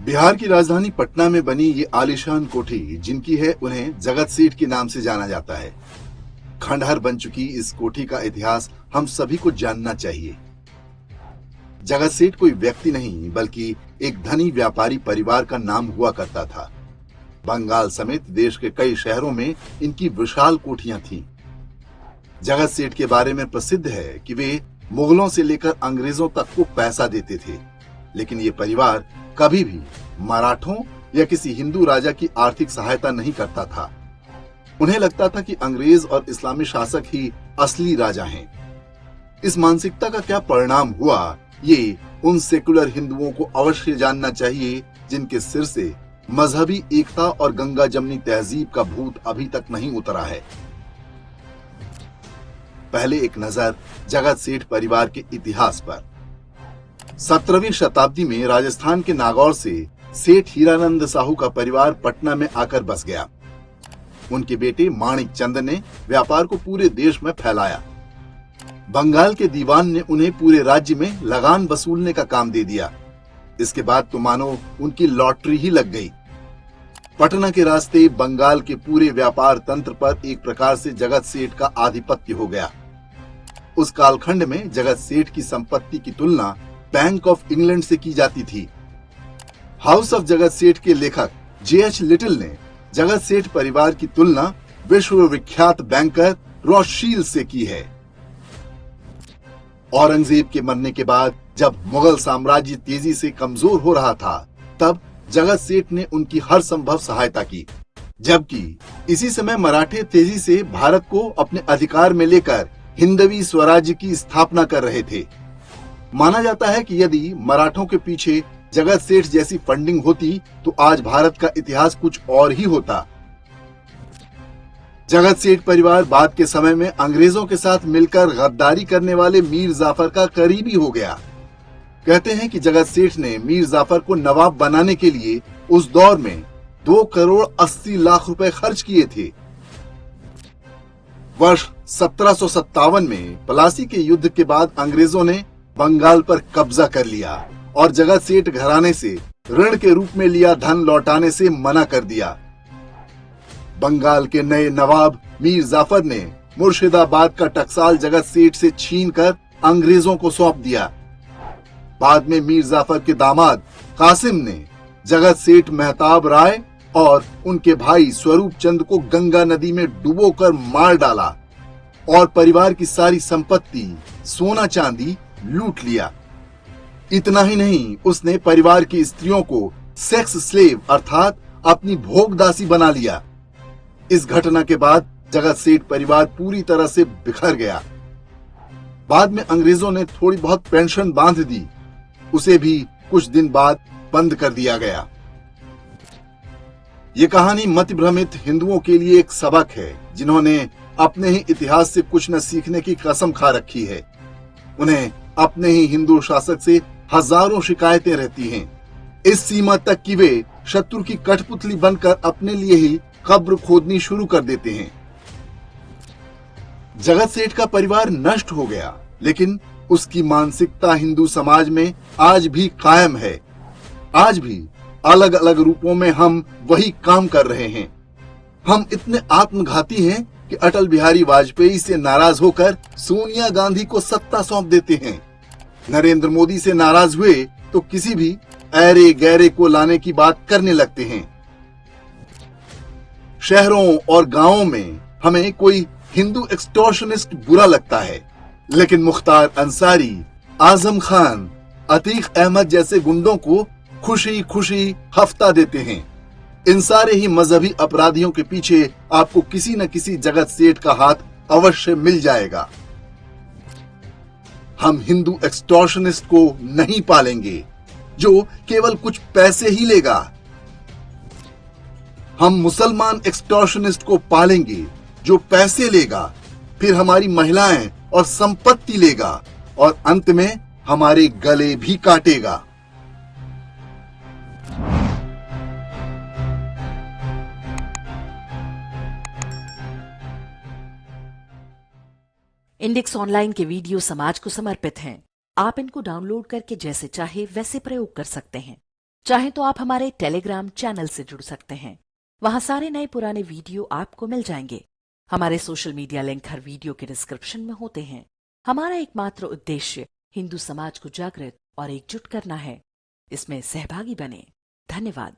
बिहार की राजधानी पटना में बनी ये आलीशान कोठी जिनकी है, उन्हें जगत सेठ के नाम से जाना जाता है। खंडहर बन चुकी इस कोठी का इतिहास हम सभी को जानना चाहिए। जगत सेठ कोई व्यक्ति नहीं बल्कि एक धनी व्यापारी परिवार का नाम हुआ करता था। बंगाल समेत देश के कई शहरों में इनकी विशाल कोठियां थीं। जगत सेठ के बारे में प्रसिद्ध है कि वे मुगलों से लेकर अंग्रेजों तक को पैसा देते थे, लेकिन ये परिवार कभी भी मराठों या किसी हिंदू राजा की आर्थिक सहायता नहीं करता था। उन्हें लगता था कि अंग्रेज और इस्लामी शासक ही असली राजा हैं। इस मानसिकता का क्या परिणाम हुआ, ये उन सेकुलर हिंदुओं को अवश्य जानना चाहिए जिनके सिर से मजहबी एकता और गंगा जमनी तहजीब का भूत अभी तक नहीं उतरा है। पहले एक नजर जगत सेठ परिवार के इतिहास पर। 17वीं शताब्दी में राजस्थान के नागौर से सेठ हीरानंद साहू का परिवार पटना में आकर बस गया। उनके बेटे माणिक चंद ने व्यापार को पूरे देश में फैलाया। बंगाल के दीवान ने उन्हें पूरे राज्य में लगान वसूलने का काम दे दिया। इसके बाद तो मानो उनकी लॉटरी ही लग गई। पटना के रास्ते बंगाल के पूरे व्यापार तंत्र पर एक प्रकार से जगत सेठ का आधिपत्य हो गया। उस कालखंड में जगत सेठ की संपत्ति की तुलना बैंक ऑफ इंग्लैंड से की जाती थी। हाउस ऑफ जगत सेठ के लेखक J.H. लिटिल ने जगत सेठ परिवार की तुलना विश्व विख्यात बैंकर रॉथशील्ड से की है। औरंगजेब के मरने के बाद जब मुगल साम्राज्य तेजी से कमजोर हो रहा था, तब जगत सेठ ने उनकी हर संभव सहायता की, जबकि इसी समय मराठे तेजी से भारत को अपने अधिकार में लेकर हिंदवी स्वराज्य की स्थापना कर रहे थे। माना जाता है कि यदि मराठों के पीछे जगत सेठ जैसी फंडिंग होती तो आज भारत का इतिहास कुछ और ही होता। जगत सेठ परिवार बाद के समय में अंग्रेजों के साथ मिलकर गद्दारी करने वाले मीर जाफर का करीबी हो गया। कहते हैं कि जगत सेठ ने मीर जाफर को नवाब बनाने के लिए उस दौर में 2 करोड़ 80 लाख रुपए खर्च किए थे। वर्ष 1757 में प्लासी के युद्ध के बाद अंग्रेजों ने बंगाल पर कब्जा कर लिया और जगत सेठ घराने से ऋण के रूप में लिया धन लौटाने से मना कर दिया। बंगाल के नए नवाब मीर जाफर ने मुर्शिदाबाद का टकसाल जगत सेठ से छीनकर अंग्रेजों को सौंप दिया। बाद में मीर जाफर के दामाद कासिम ने जगत सेठ मेहताब राय और उनके भाई स्वरूप चंद को गंगा नदी में डुबोकर मार डाला और परिवार की सारी संपत्ति, सोना चांदी लूट लिया। इतना ही नहीं, उसने परिवार की स्त्रियों को सेक्स स्लेव अर्थात अपनी भोगदासी बना लिया। इस घटना के बाद जगत सेठ परिवार पूरी तरह से बिखर गया। बाद में अंग्रेजों ने थोड़ी बहुत पेंशन बांध दी, उसे भी कुछ दिन बाद बंद कर दिया गया। ये कहानी मति भ्रमित हिंदुओं के लिए एक सबक है, जिन्होंने अपने ही इतिहास से कुछ न सीखने की कसम खा रखी है। उन्हें अपने ही हिंदू शासक से हजारों शिकायतें रहती हैं, इस सीमा तक कि वे शत्रु की कठपुतली बनकर अपने लिए ही कब्र खोदनी शुरू कर देते हैं। जगत सेठ का परिवार नष्ट हो गया, लेकिन उसकी मानसिकता हिंदू समाज में आज भी कायम है। आज भी अलग अलग रूपों में हम वही काम कर रहे हैं। हम इतने आत्मघाती हैं कि अटल बिहारी वाजपेयी से नाराज होकर सोनिया गांधी को सत्ता सौंप देते हैं। नरेंद्र मोदी से नाराज हुए तो किसी भी ऐरे गैरे को लाने की बात करने लगते हैं। शहरों और गांवों में हमें कोई हिंदू एक्सटॉर्शनिस्ट बुरा लगता है, लेकिन मुख्तार अंसारी, आजम खान, अतीक अहमद जैसे गुंडों को खुशी खुशी हफ्ता देते हैं। इन सारे ही मजहबी अपराधियों के पीछे आपको किसी न किसी जगत सेठ का हाथ अवश्य मिल जाएगा। हम हिंदू एक्सटॉर्शनिस्ट को नहीं पालेंगे जो केवल कुछ पैसे ही लेगा। हम मुसलमान एक्सटॉर्शनिस्ट को पालेंगे जो पैसे लेगा, फिर हमारी महिलाएं और संपत्ति लेगा और अंत में हमारे गले भी काटेगा। इंडेक्स ऑनलाइन के वीडियो समाज को समर्पित हैं। आप इनको डाउनलोड करके जैसे चाहे वैसे प्रयोग कर सकते हैं। चाहे तो आप हमारे टेलीग्राम चैनल से जुड़ सकते हैं। वहां सारे नए पुराने वीडियो आपको मिल जाएंगे। हमारे सोशल मीडिया लिंक हर वीडियो के डिस्क्रिप्शन में होते हैं। हमारा एकमात्र उद्देश्य हिंदू समाज को जागृत और एकजुट करना है। इसमें सहभागी बने। धन्यवाद।